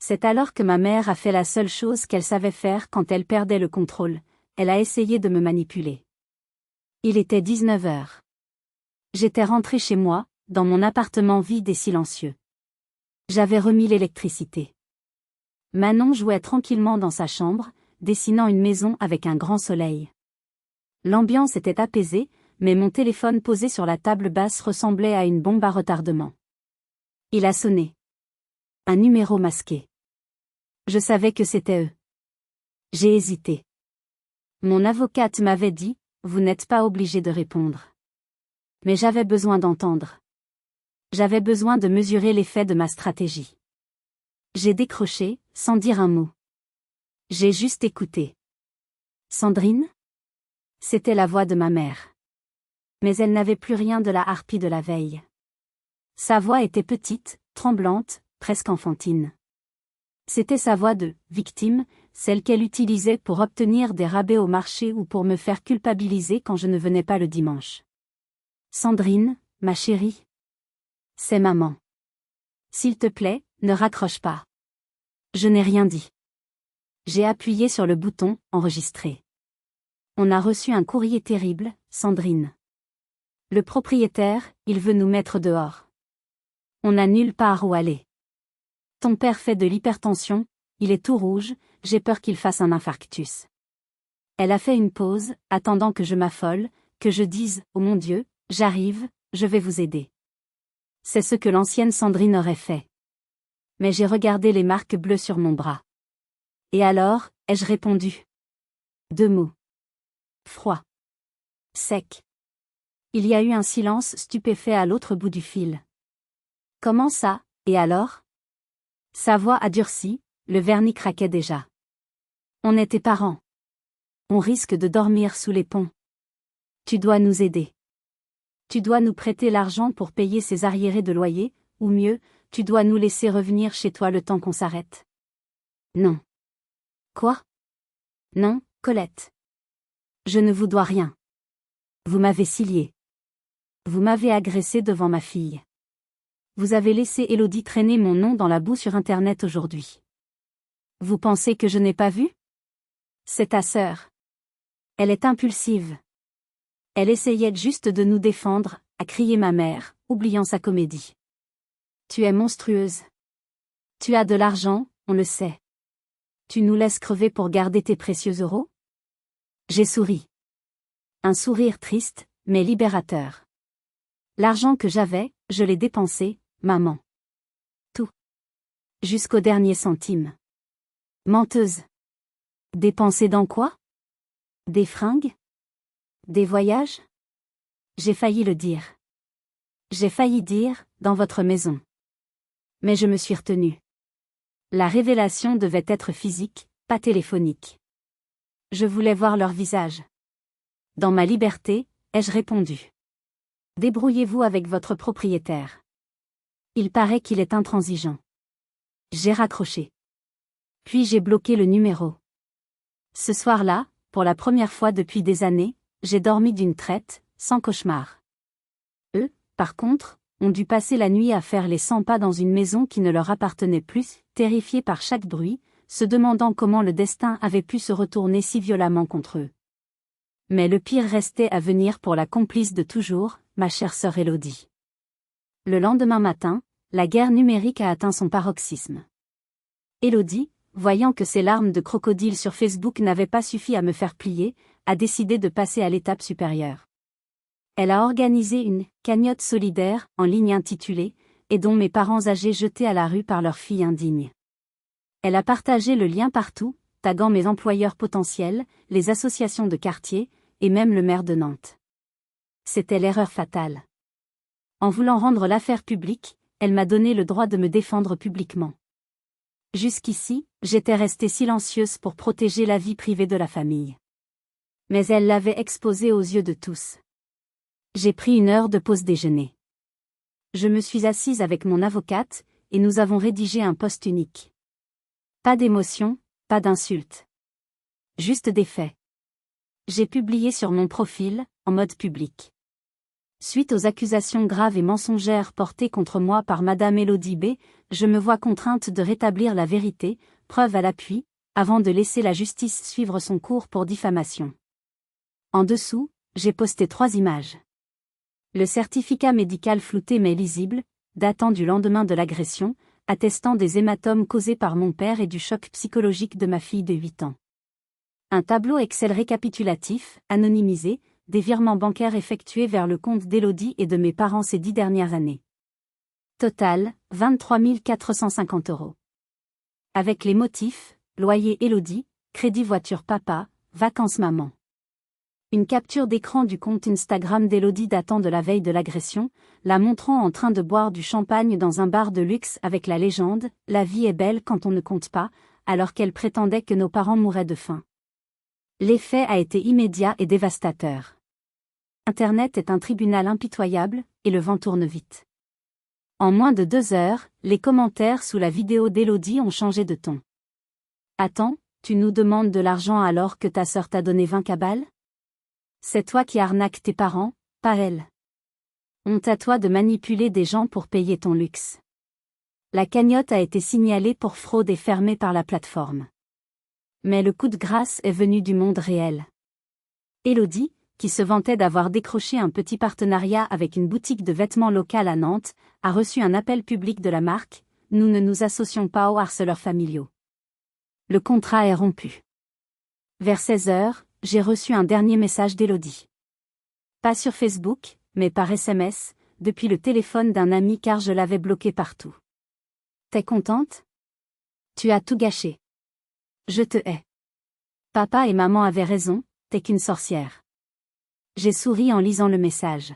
C'est alors que ma mère a fait la seule chose qu'elle savait faire quand elle perdait le contrôle, elle a essayé de me manipuler. Il était 19 heures. J'étais rentrée chez moi, dans mon appartement vide et silencieux. J'avais remis l'électricité. Manon jouait tranquillement dans sa chambre, dessinant une maison avec un grand soleil. L'ambiance était apaisée, mais mon téléphone posé sur la table basse ressemblait à une bombe à retardement. Il a sonné. Un numéro masqué. Je savais que c'était eux. J'ai hésité. Mon avocate m'avait dit, vous n'êtes pas obligé de répondre. Mais j'avais besoin d'entendre. J'avais besoin de mesurer l'effet de ma stratégie. J'ai décroché, sans dire un mot. J'ai juste écouté. Sandrine ? C'était la voix de ma mère. Mais elle n'avait plus rien de la harpie de la veille. Sa voix était petite, tremblante, presque enfantine. C'était sa voix de « victime », celle qu'elle utilisait pour obtenir des rabais au marché ou pour me faire culpabiliser quand je ne venais pas le dimanche. Sandrine, ma chérie. C'est maman. S'il te plaît, ne raccroche pas. Je n'ai rien dit. J'ai appuyé sur le bouton « Enregistrer ». On a reçu un courrier terrible, Sandrine. Le propriétaire, il veut nous mettre dehors. On n'a nulle part où aller. Ton père fait de l'hypertension, il est tout rouge, j'ai peur qu'il fasse un infarctus. Elle a fait une pause, attendant que je m'affole, que je dise « Oh mon Dieu, j'arrive, je vais vous aider ». C'est ce que l'ancienne Sandrine aurait fait. Mais j'ai regardé les marques bleues sur mon bras. Et alors, ai-je répondu? 2 mots. Froid. Sec. Il y a eu un silence stupéfait à l'autre bout du fil. Comment ça, et alors? Sa voix a durci, le vernis craquait déjà. On est tes parents. On risque de dormir sous les ponts. Tu dois nous aider. Tu dois nous prêter l'argent pour payer ces arriérés de loyer, ou mieux, tu dois nous laisser revenir chez toi le temps qu'on s'arrête. Non. Quoi? Non, Colette. Je ne vous dois rien. Vous m'avez scié. Vous m'avez agressé devant ma fille. Vous avez laissé Élodie traîner mon nom dans la boue sur Internet aujourd'hui. Vous pensez que je n'ai pas vu? C'est ta sœur. Elle est impulsive. Elle essayait juste de nous défendre, a crié ma mère, oubliant sa comédie. Tu es monstrueuse. Tu as de l'argent, on le sait. Tu nous laisses crever pour garder tes précieux euros? J'ai souri. Un sourire triste, mais libérateur. L'argent que j'avais, je l'ai dépensé, maman. Tout. Jusqu'au dernier centime. Menteuse. Dépensé dans quoi? Des fringues? Des voyages? J'ai failli le dire. J'ai failli dire, dans votre maison. Mais je me suis retenue. La révélation devait être physique, pas téléphonique. Je voulais voir leur visage. Dans ma liberté, ai-je répondu. Débrouillez-vous avec votre propriétaire. Il paraît qu'il est intransigeant. J'ai raccroché. Puis j'ai bloqué le numéro. Ce soir-là, pour la première fois depuis des années, j'ai dormi d'une traite, sans cauchemar. Eux, par contre, ont dû passer la nuit à faire les 100 pas dans une maison qui ne leur appartenait plus, terrifiés par chaque bruit, se demandant comment le destin avait pu se retourner si violemment contre eux. Mais le pire restait à venir pour la complice de toujours, ma chère sœur Élodie. Le lendemain matin, la guerre numérique a atteint son paroxysme. Élodie, voyant que ses larmes de crocodile sur Facebook n'avaient pas suffi à me faire plier, a décidé de passer à l'étape supérieure. Elle a organisé une « cagnotte solidaire » en ligne intitulée « Et dont mes parents âgés jetés à la rue par leur fille indigne ». Elle a partagé le lien partout, taguant mes employeurs potentiels, les associations de quartier, et même le maire de Nantes. C'était l'erreur fatale. En voulant rendre l'affaire publique, elle m'a donné le droit de me défendre publiquement. Jusqu'ici, j'étais restée silencieuse pour protéger la vie privée de la famille. Mais elle l'avait exposée aux yeux de tous. J'ai pris une heure de pause déjeuner. Je me suis assise avec mon avocate, et nous avons rédigé un post unique. Pas d'émotion, pas d'insultes. Juste des faits. J'ai publié sur mon profil, en mode public. Suite aux accusations graves et mensongères portées contre moi par Madame Élodie B, je me vois contrainte de rétablir la vérité, preuve à l'appui, avant de laisser la justice suivre son cours pour diffamation. En dessous, j'ai posté 3 images. Le certificat médical flouté mais lisible, datant du lendemain de l'agression, attestant des hématomes causés par mon père et du choc psychologique de ma fille de 8 ans. Un tableau Excel récapitulatif, anonymisé, des virements bancaires effectués vers le compte d'Élodie et de mes parents ces 10 dernières années. Total, 23 450 €. Avec les motifs, loyer Élodie, crédit voiture papa, vacances maman. Une capture d'écran du compte Instagram d'Élodie datant de la veille de l'agression, la montrant en train de boire du champagne dans un bar de luxe avec la légende « La vie est belle quand on ne compte pas », alors qu'elle prétendait que nos parents mouraient de faim. L'effet a été immédiat et dévastateur. Internet est un tribunal impitoyable, et le vent tourne vite. En moins de 2 heures, les commentaires sous la vidéo d'Élodie ont changé de ton. Attends, tu nous demandes de l'argent alors que ta sœur t'a donné 20 cabales ? C'est toi qui arnaques tes parents, pas elle. Honte à toi de manipuler des gens pour payer ton luxe. La cagnotte a été signalée pour fraude et fermée par la plateforme. Mais le coup de grâce est venu du monde réel. Élodie, qui se vantait d'avoir décroché un petit partenariat avec une boutique de vêtements locale à Nantes, a reçu un appel public de la marque « Nous ne nous associons pas aux harceleurs familiaux ». Le contrat est rompu. Vers 16 heures, j'ai reçu un dernier message d'Élodie. Pas sur Facebook, mais par SMS, depuis le téléphone d'un ami car je l'avais bloqué partout. T'es contente ? Tu as tout gâché. Je te hais. Papa et maman avaient raison, t'es qu'une sorcière. J'ai souri en lisant le message.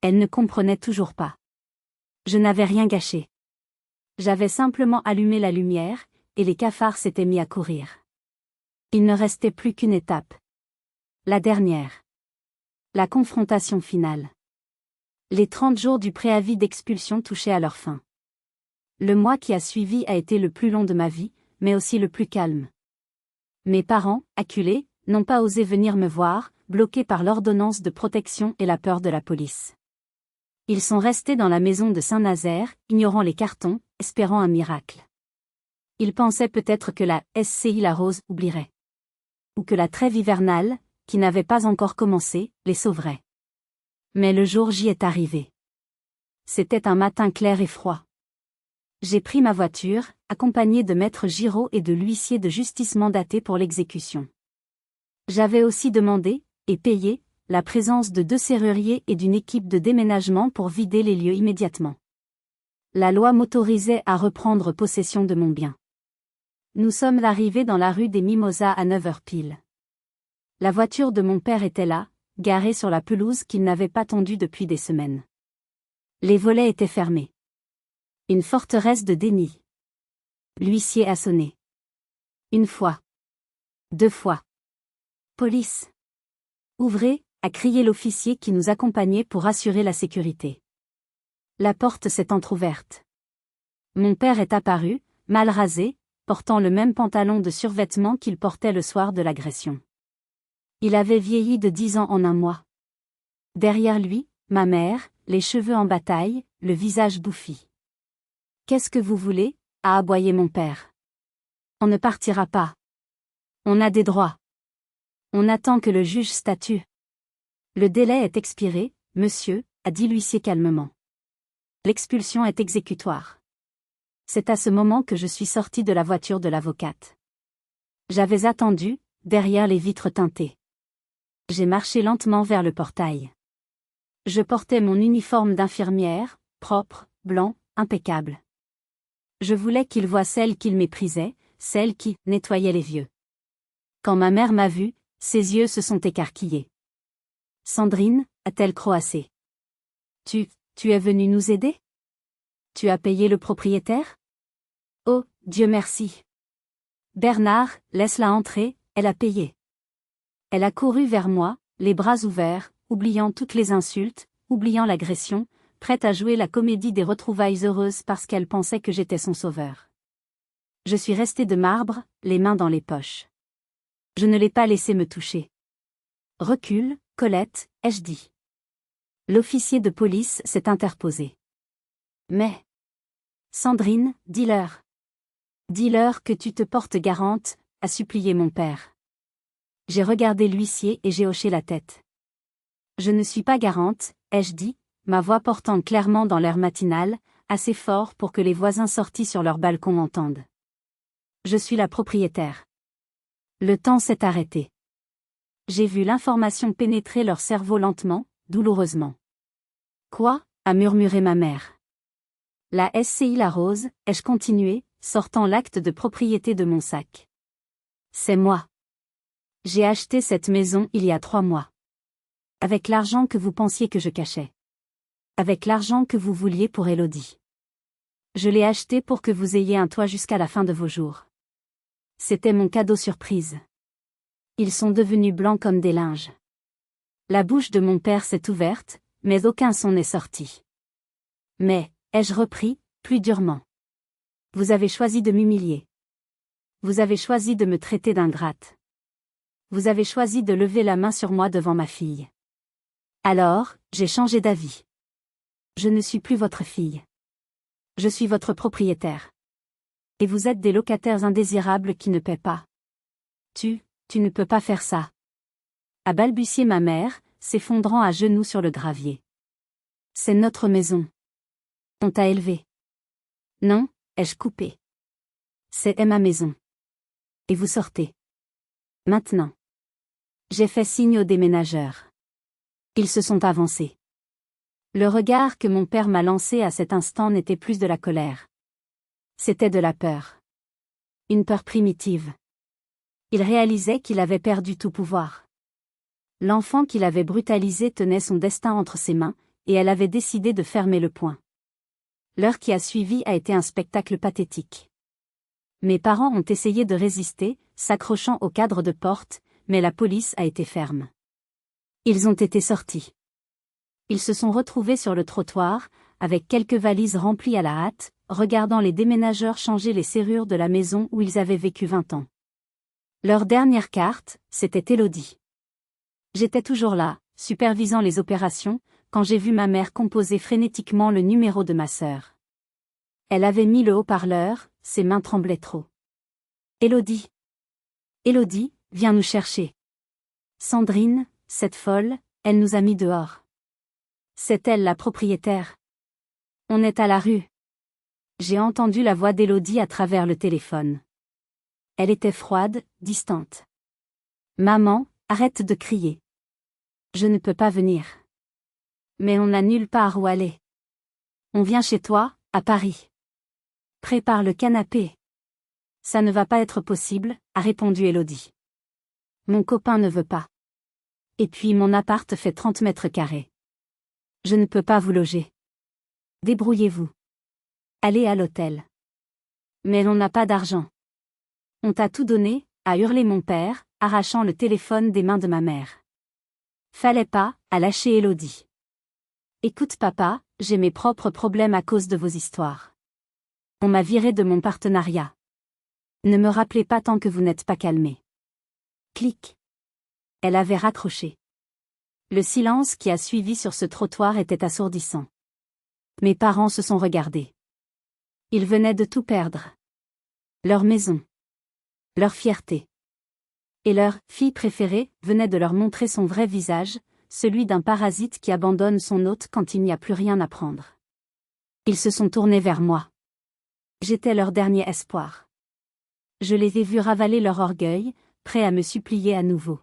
Elle ne comprenait toujours pas. Je n'avais rien gâché. J'avais simplement allumé la lumière, et les cafards s'étaient mis à courir. Il ne restait plus qu'une étape. La dernière. La confrontation finale. Les 30 jours du préavis d'expulsion touchaient à leur fin. Le mois qui a suivi a été le plus long de ma vie, mais aussi le plus calme. Mes parents, acculés, n'ont pas osé venir me voir, bloqués par l'ordonnance de protection et la peur de la police. Ils sont restés dans la maison de Saint-Nazaire, ignorant les cartons, espérant un miracle. Ils pensaient peut-être que la SCI La Rose oublierait. Ou que la trêve hivernale, qui n'avait pas encore commencé, les sauverait. Mais le jour J est arrivé. C'était un matin clair et froid. J'ai pris ma voiture, accompagnée de maître Giraud et de l'huissier de justice mandaté pour l'exécution. J'avais aussi demandé, et payé, la présence de 2 serruriers et d'une équipe de déménagement pour vider les lieux immédiatement. La loi m'autorisait à reprendre possession de mon bien. Nous sommes arrivés dans la rue des Mimosas à 9 heures pile. La voiture de mon père était là, garée sur la pelouse qu'il n'avait pas tondue depuis des semaines. Les volets étaient fermés. Une forteresse de déni. L'huissier a sonné. 1 fois. 2 fois. Police. Ouvrez, a crié l'officier qui nous accompagnait pour assurer la sécurité. La porte s'est entr'ouverte. Mon père est apparu, mal rasé, portant le même pantalon de survêtement qu'il portait le soir de l'agression. Il avait vieilli de 10 ans en un mois. Derrière lui, ma mère, les cheveux en bataille, le visage bouffi. « Qu'est-ce que vous voulez » a aboyé mon père. « On ne partira pas. On a des droits. On attend que le juge statue. »« Le délai est expiré, monsieur, » a dit l'huissier calmement. « L'expulsion est exécutoire. » C'est à ce moment que je suis sorti de la voiture de l'avocate. J'avais attendu, derrière les vitres teintées. J'ai marché lentement vers le portail. Je portais mon uniforme d'infirmière, propre, blanc, impeccable. Je voulais qu'il voie celle qu'il méprisait, celle qui nettoyait les vieux. Quand ma mère m'a vu, ses yeux se sont écarquillés. « Sandrine » a-t-elle croassé. « Tu es venue nous aider ? Tu as payé le propriétaire ? Oh, Dieu merci. Bernard, laisse-la entrer, elle a payé. » Elle a couru vers moi, les bras ouverts, oubliant toutes les insultes, oubliant l'agression, prête à jouer la comédie des retrouvailles heureuses parce qu'elle pensait que j'étais son sauveur. Je suis resté de marbre, les mains dans les poches. Je ne l'ai pas laissé me toucher. « Recule, Colette » ai-je dit. L'officier de police s'est interposé. « Mais... Sandrine, dis-leur. Dis-leur que tu te portes garante » a supplié mon père. J'ai regardé l'huissier et j'ai hoché la tête. « Je ne suis pas garante » ai-je dit, ma voix portant clairement dans l'air matinal, assez fort pour que les voisins sortis sur leur balcon entendent. Je suis la propriétaire. Le temps s'est arrêté. J'ai vu l'information pénétrer leur cerveau lentement, douloureusement. « Quoi » a murmuré ma mère. « La SCI La Rose » ai-je continué, sortant l'acte de propriété de mon sac. « C'est moi. J'ai acheté cette maison il y a 3 mois. Avec l'argent que vous pensiez que je cachais. Avec l'argent que vous vouliez pour Élodie. Je l'ai acheté pour que vous ayez un toit jusqu'à la fin de vos jours. C'était mon cadeau surprise. » Ils sont devenus blancs comme des linges. La bouche de mon père s'est ouverte, mais aucun son n'est sorti. « Mais, » ai-je repris, plus durement. « Vous avez choisi de m'humilier. Vous avez choisi de me traiter d'ingrate. Vous avez choisi de lever la main sur moi devant ma fille. Alors, j'ai changé d'avis. Je ne suis plus votre fille. Je suis votre propriétaire. Et vous êtes des locataires indésirables qui ne paient pas. Tu ne peux pas faire ça. » a balbutié ma mère, s'effondrant à genoux sur le gravier. « C'est notre maison. On t'a élevé. »« Non » ai-je coupé. « C'est ma maison. Et vous sortez. Maintenant. » J'ai fait signe aux déménageurs. Ils se sont avancés. Le regard que mon père m'a lancé à cet instant n'était plus de la colère. C'était de la peur. Une peur primitive. Il réalisait qu'il avait perdu tout pouvoir. L'enfant qu'il avait brutalisé tenait son destin entre ses mains, et elle avait décidé de fermer le poing. L'heure qui a suivi a été un spectacle pathétique. Mes parents ont essayé de résister, s'accrochant au cadre de porte, mais la police a été ferme. Ils ont été sortis. Ils se sont retrouvés sur le trottoir, avec quelques valises remplies à la hâte, regardant les déménageurs changer les serrures de la maison où ils avaient vécu 20 ans. Leur dernière carte, c'était Élodie. J'étais toujours là, supervisant les opérations, quand j'ai vu ma mère composer frénétiquement le numéro de ma sœur. Elle avait mis le haut-parleur, ses mains tremblaient trop. « Élodie. Élodie, viens nous chercher. Sandrine, cette folle, elle nous a mis dehors. C'est elle la propriétaire. On est à la rue. » J'ai entendu la voix d'Élodie à travers le téléphone. Elle était froide, distante. « Maman, arrête de crier. Je ne peux pas venir. Mais on n'a nulle part où aller. On vient chez toi, à Paris. Prépare le canapé. » « Ça ne va pas être possible, » a répondu Élodie. « Mon copain ne veut pas. Et puis mon appart fait 30 mètres carrés. Je ne peux pas vous loger. Débrouillez-vous. Allez à l'hôtel. » « Mais on n'a pas d'argent. »« On t'a tout donné » a hurlé mon père, arrachant le téléphone des mains de ma mère. « Fallait pas » a lâché Élodie. « Écoute papa, j'ai mes propres problèmes à cause de vos histoires. On m'a viré de mon partenariat. Ne me rappelez pas tant que vous n'êtes pas calmé. » Clic. Elle avait raccroché. Le silence qui a suivi sur ce trottoir était assourdissant. Mes parents se sont regardés. Ils venaient de tout perdre. Leur maison. Leur fierté. Et leur fille préférée venait de leur montrer son vrai visage, celui d'un parasite qui abandonne son hôte quand il n'y a plus rien à prendre. Ils se sont tournés vers moi. J'étais leur dernier espoir. Je les ai vus ravaler leur orgueil, prêts à me supplier à nouveau.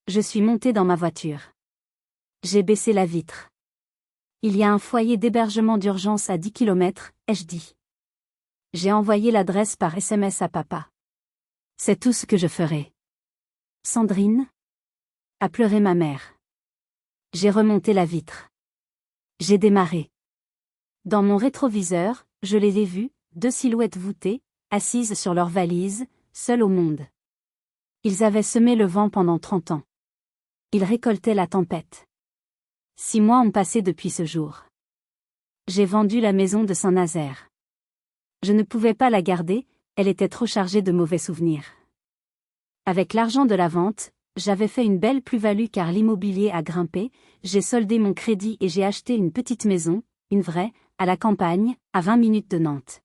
Je suis montée dans ma voiture. J'ai baissé la vitre. Il y a un foyer d'hébergement d'urgence à 10 km, ai-je dit. J'ai envoyé l'adresse par SMS à papa. C'est tout ce que je ferai. Sandrine? A pleuré ma mère. J'ai remonté la vitre. J'ai démarré. Dans mon rétroviseur, je les ai vus, deux silhouettes voûtées, assises sur leurs valises, seules au monde. Ils avaient semé le vent pendant 30 ans. Ils récoltaient la tempête. 6 mois ont passé depuis ce jour. J'ai vendu la maison de Saint-Nazaire. Je ne pouvais pas la garder, elle était trop chargée de mauvais souvenirs. Avec l'argent de la vente, j'avais fait une belle plus-value car l'immobilier a grimpé, j'ai soldé mon crédit et j'ai acheté une petite maison, une vraie, à la campagne, à 20 minutes de Nantes.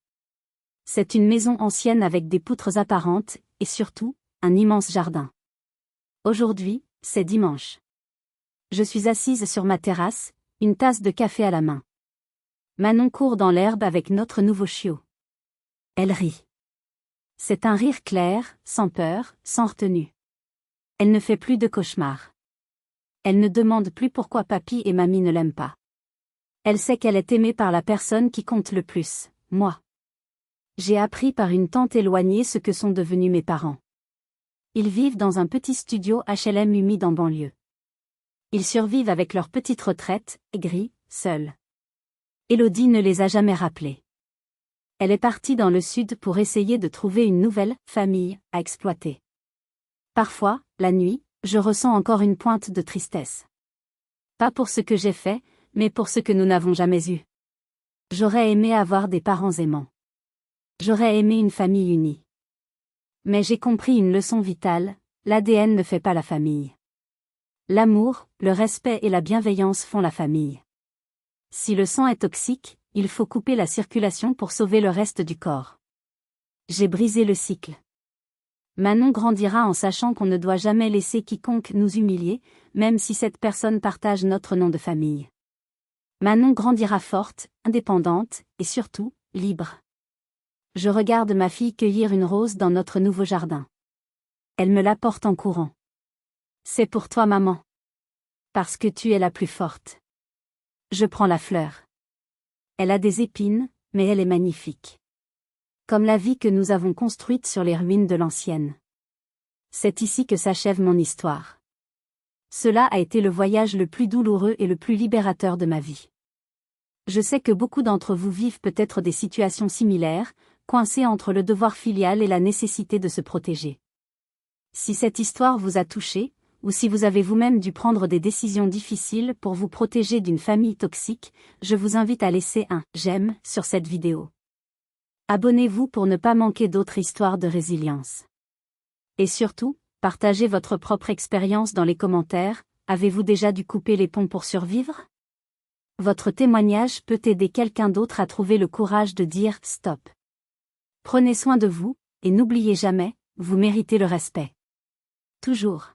C'est une maison ancienne avec des poutres apparentes, et surtout, un immense jardin. Aujourd'hui, c'est dimanche. Je suis assise sur ma terrasse, une tasse de café à la main. Manon court dans l'herbe avec notre nouveau chiot. Elle rit. C'est un rire clair, sans peur, sans retenue. Elle ne fait plus de cauchemars. Elle ne demande plus pourquoi papy et mamie ne l'aiment pas. Elle sait qu'elle est aimée par la personne qui compte le plus, moi. J'ai appris par une tante éloignée ce que sont devenus mes parents. Ils vivent dans un petit studio HLM humide en banlieue. Ils survivent avec leur petite retraite, aigris, seuls. Élodie ne les a jamais rappelés. Elle est partie dans le sud pour essayer de trouver une nouvelle famille à exploiter. Parfois, la nuit, je ressens encore une pointe de tristesse. Pas pour ce que j'ai fait, mais pour ce que nous n'avons jamais eu. J'aurais aimé avoir des parents aimants. J'aurais aimé une famille unie. Mais j'ai compris une leçon vitale, l'ADN ne fait pas la famille. L'amour, le respect et la bienveillance font la famille. Si le sang est toxique, il faut couper la circulation pour sauver le reste du corps. J'ai brisé le cycle. Manon grandira en sachant qu'on ne doit jamais laisser quiconque nous humilier, même si cette personne partage notre nom de famille. Manon grandira forte, indépendante, et surtout, libre. Je regarde ma fille cueillir une rose dans notre nouveau jardin. Elle me la porte en courant. C'est pour toi, maman. Parce que tu es la plus forte. Je prends la fleur. Elle a des épines, mais elle est magnifique. Comme la vie que nous avons construite sur les ruines de l'ancienne. C'est ici que s'achève mon histoire. Cela a été le voyage le plus douloureux et le plus libérateur de ma vie. Je sais que beaucoup d'entre vous vivent peut-être des situations similaires, coincés entre le devoir filial et la nécessité de se protéger. Si cette histoire vous a touché, ou si vous avez vous-même dû prendre des décisions difficiles pour vous protéger d'une famille toxique, je vous invite à laisser un « j'aime » sur cette vidéo. Abonnez-vous pour ne pas manquer d'autres histoires de résilience. Et surtout, partagez votre propre expérience dans les commentaires. Avez-vous déjà dû couper les ponts pour survivre? Votre témoignage peut aider quelqu'un d'autre à trouver le courage de dire « stop ». Prenez soin de vous, et n'oubliez jamais, vous méritez le respect. Toujours.